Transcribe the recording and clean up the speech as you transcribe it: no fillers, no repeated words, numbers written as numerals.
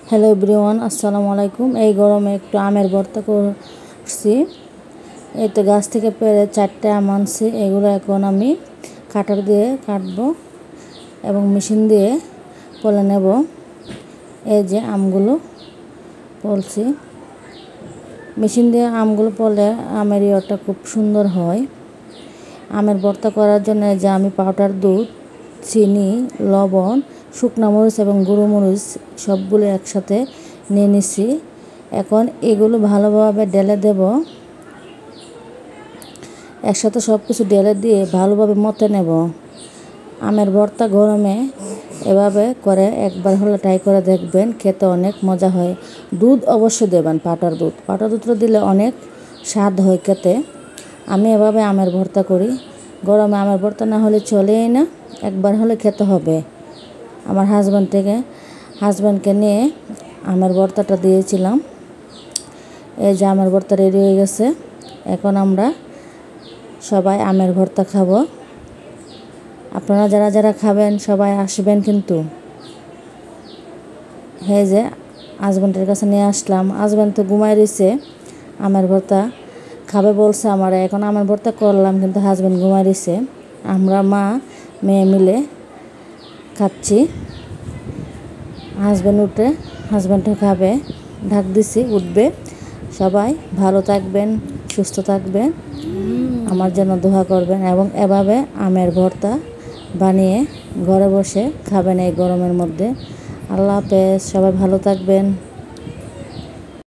Hello everyone, আসসালামু আলাইকুম। এই গরমে একটু আমের ভর্তা করছি। এই তো গাছ থেকে পেড়ে 4টে আম আনছি। এগুলো এখন আমি কাটার দিয়ে কাটবো এবং মেশিন দিয়ে পলে নেব। এই যে আমগুলো পলছি, মেশিন দিয়ে আমগুলো পলে আমের ইয়েটা খুব সুন্দর হয়। আমের ভর্তা করার জন্য যে আমি পাউডার দুধ, চিনি, লবণ, শুকনো মরিচ এবং গুঁড়ো মরিচ সবগুলো একসাথে নিয়ে নিছি। এখন এগুলো ভালোভাবে ঢেলে দেব। একসাথে সব কিছু ঢেলে দিয়ে ভালোভাবে মতে নেব। আমের ভর্তা গরমে এভাবে করে একবার হলে ট্রাই করে দেখবেন, খেতে অনেক মজা হয়। দুধ অবশ্যই দেবেন, পাউডার দুধটা দিলে অনেক স্বাদ হয় খেতে। আমি এভাবে আমের ভর্তা করি। গরমে আমের ভর্তা না হলে চলেই না, একবার হলে খেতে হবে। আমার হাজব্যান্ডকে নিয়ে আমের ভর্তাটা দিয়েছিলাম। এই যে আমের ভর্তা রেডি হয়ে গেছে। এখন আমরা সবাই আমের ভর্তা খাবো। আপনারা যারা যারা খাবেন সবাই আসবেন কিন্তু। এই যে হাজব্যান্ডের কাছে নিয়ে আসলাম। হাজব্যান্ড তো ঘুমাই রয়েছে, আমের ভর্তা খাবে বলছে আমার। এখন আমের ভর্তা করলাম কিন্তু হাজব্যান্ড ঘুমাই রয়েছে। আমরা মা মেয়ে মিলে খাচ্ছি। হাজব্যান্ডও খাবে, ঢাক দিছি, উঠবে। সবাই ভালো থাকবেন, সুস্থ থাকবেন, আমার জন্য দোয়া করবেন এবং এভাবে আমের ভর্তা বানিয়ে ঘরে বসে খাবেন এই গরমের মধ্যে। আল্লাহ হাফেজ, সবাই ভালো থাকবেন।